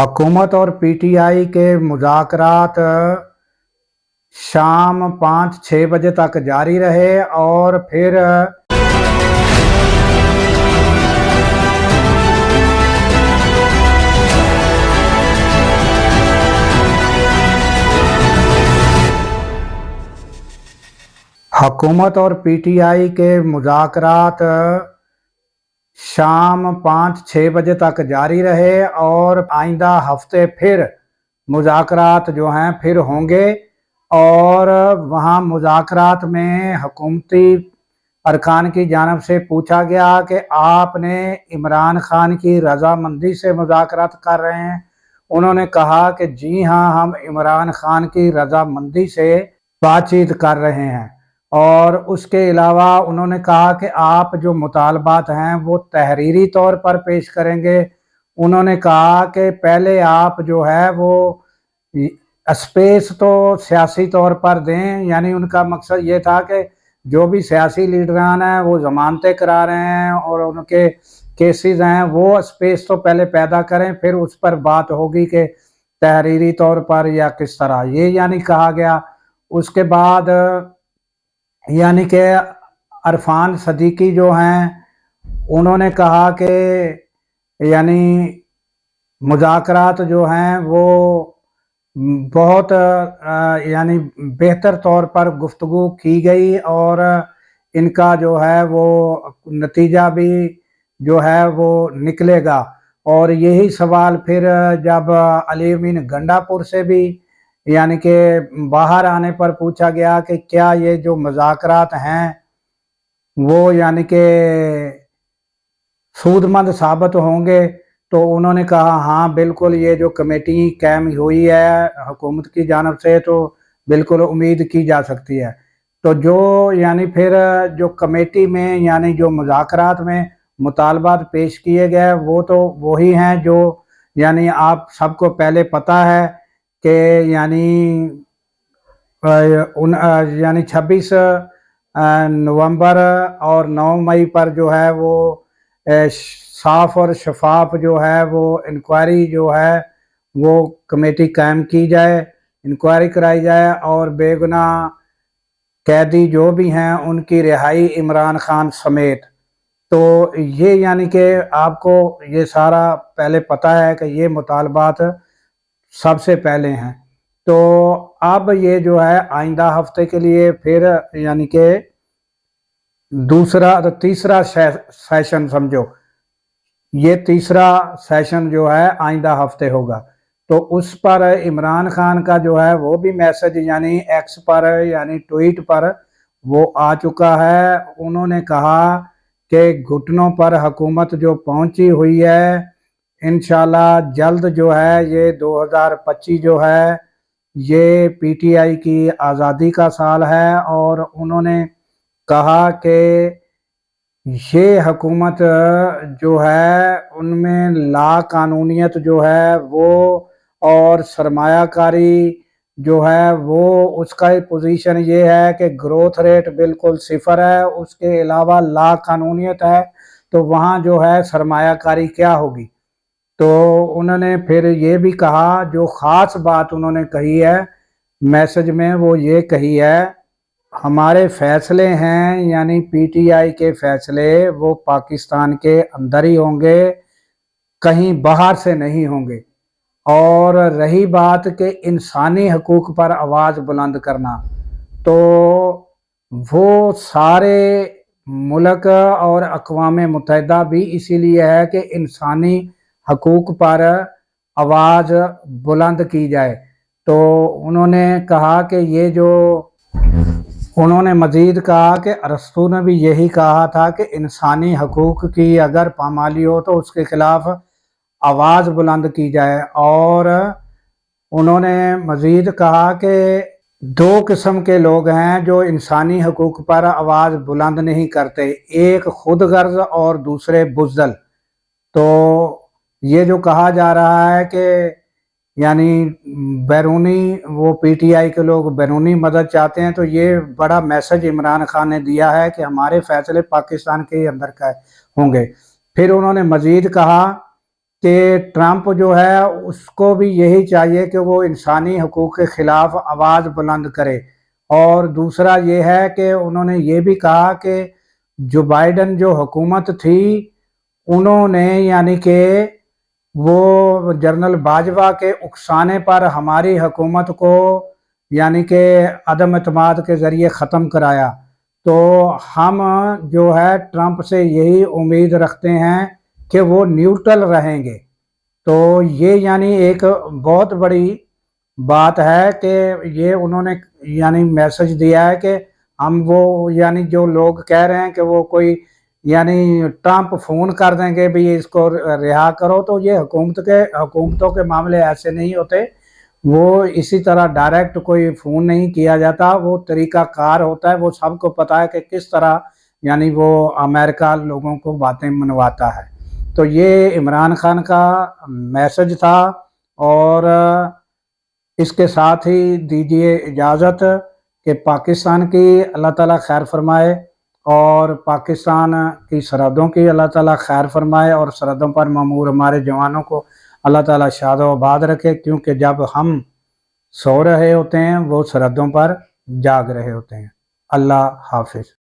हुकूमत और पीटीआई के मुज़ाकरात शाम 5-6 बजे तक जारी रहे और फिर हुकूमत और पीटीआई के मुज़ाकरात शाम 5-6 बजे तक जारी रहे और आइंदा हफ्ते फिर मुज़ाकरात जो हैं फिर होंगे। और वहाँ मुज़ाकरात में हुकूमती अरकान की जानिब से पूछा गया कि आपने इमरान खान की रज़ामंदी से मुज़ाकरात कर रहे हैं। उन्होंने कहा कि जी हाँ, हम इमरान खान की रज़ामंदी से बातचीत कर रहे हैं। और उसके अलावा उन्होंने कहा कि आप जो मुतालबात हैं वो तहरीरी तौर पर पेश करेंगे। उन्होंने कहा कि पहले आप जो है वो स्पेस तो सियासी तौर पर दें, यानी उनका मकसद ये था कि जो भी सियासी लीडरान हैं वो ज़मानतें करा रहे हैं और उनके केसेस हैं वो स्पेस तो पहले पैदा करें, फिर उस पर बात होगी कि तहरीरी तौर पर या किस तरह, ये यानी कहा गया। उसके बाद यानी कि अरफान सदीकी जो हैं उन्होंने कहा कि यानी मुज़ाकरात जो हैं वो बहुत यानी बेहतर तौर पर गुफ्तगू की गई और इनका जो है वो नतीजा भी जो है वो निकलेगा। और यही सवाल फिर जब अली अमीन गंडापुर से भी यानी कि बाहर आने पर पूछा गया कि क्या ये जो मुज़ाकरात हैं वो यानी कि सूदमंद साबित होंगे, तो उन्होंने कहा हाँ बिल्कुल, ये जो कमेटी कायम हुई है हुकूमत की जानिब से तो बिल्कुल उम्मीद की जा सकती है। तो जो यानी फिर जो कमेटी में यानी जो मुज़ाकरात में मुतालबात पेश किए गए वो तो वही हैं जो यानी आप सबको पहले पता है कि यानी 26 नवंबर और 9 मई पर जो है वो साफ और शफाफ जो है वो इंक्वायरी जो है वो कमेटी कायम की जाए, इंक्वायरी कराई जाए और बेगुनाह कैदी जो भी हैं उनकी रिहाई इमरान खान समेत। तो ये यानी कि आपको ये सारा पहले पता है कि ये मुतालबात सबसे पहले हैं। तो अब ये जो है आइंदा हफ्ते के लिए फिर यानी कि तीसरा सेशन समझो, ये तीसरा सेशन जो है आइंदा हफ्ते होगा। तो उस पर इमरान खान का जो है वो भी मैसेज यानी एक्स पर यानी ट्वीट पर वो आ चुका है। उन्होंने कहा कि घुटनों पर हुकूमत जो पहुंची हुई है, इंशाल्लाह जल्द जो है ये 2025 जो है ये पीटीआई की आज़ादी का साल है। और उन्होंने कहा कि ये हुकूमत जो है उनमें ला कानूनियत जो है वो और सरमायाकारी जो है वो उसका पोजीशन ये है कि ग्रोथ रेट बिल्कुल सिफर है, उसके अलावा ला कानूनियत है, तो वहाँ जो है सरमायाकारी क्या होगी। तो उन्होंने फिर ये भी कहा, जो ख़ास बात उन्होंने कही है मैसेज में वो ये कही है, हमारे फैसले हैं यानी पीटीआई के फैसले वो पाकिस्तान के अंदर ही होंगे, कहीं बाहर से नहीं होंगे। और रही बात कि इंसानी हकूक़ पर आवाज़ बुलंद करना, तो वो सारे मुल्क और अक़वाम मुत्तहिदा भी इसीलिए है कि इंसानी हकूक़ पर आवाज़ बुलंद की जाए। तो उन्होंने कहा कि ये जो उन्होंने मज़ीद कहा कि अरस्तू ने भी यही कहा था कि इंसानी हकूक़ की अगर पामाली हो तो उसके ख़िलाफ़ आवाज़ बुलंद की जाए। और उन्होंने मज़ीद कहा कि दो किस्म के लोग हैं जो इंसानी हकूक़ पर आवाज़ बुलंद नहीं करते, एक खुद गर्ज और दूसरे बुज़दिल। तो ये जो कहा जा रहा है कि यानी बैरूनी वो पीटीआई के लोग बैरूनी मदद चाहते हैं, तो ये बड़ा मैसेज इमरान खान ने दिया है कि हमारे फैसले पाकिस्तान के अंदर का होंगे। फिर उन्होंने मज़ीद कहा کہ ٹرمپ جو ہے اس کو بھی یہی چاہیے کہ وہ انسانی حقوق کے خلاف آواز بلند کرے، اور دوسرا یہ ہے کہ انہوں نے یہ بھی کہا کہ جو بائیڈن جو حکومت تھی انہوں نے یعنی کہ وہ جنرل باجوہ کے اکسانے پر ہماری حکومت کو یعنی کہ عدم اعتماد کے ذریعے ختم کرایا، تو ہم جو ہے ٹرمپ سے یہی امید رکھتے ہیں کہ وہ نیوٹرل رہیں گے۔ تو یہ یعنی ایک بہت بڑی بات ہے کہ یہ انہوں نے یعنی میسج دیا ہے کہ ہم وہ یعنی جو لوگ کہہ رہے ہیں کہ وہ کوئی یعنی ٹرمپ فون کر دیں گے بھی اس کو رہا کرو، تو یہ حکومتوں کے معاملے ایسے نہیں ہوتے، وہ اسی طرح ڈائریکٹ کوئی فون نہیں کیا جاتا، وہ طریقہ کار ہوتا ہے، وہ سب کو پتہ ہے کہ کس طرح یعنی وہ امریکہ لوگوں کو باتیں منواتا ہے۔ تو یہ عمران خان کا میسج تھا، اور اس کے ساتھ ہی دیجیے اجازت کہ پاکستان کی اللہ تعالیٰ خیر فرمائے، اور پاکستان کی سرحدوں کی اللہ تعالیٰ خیر فرمائے، اور سرحدوں پر مامور ہمارے جوانوں کو اللہ تعالیٰ شاد و آباد رکھے، کیونکہ جب ہم سو رہے ہوتے ہیں وہ سرحدوں پر جاگ رہے ہوتے ہیں۔ اللہ حافظ۔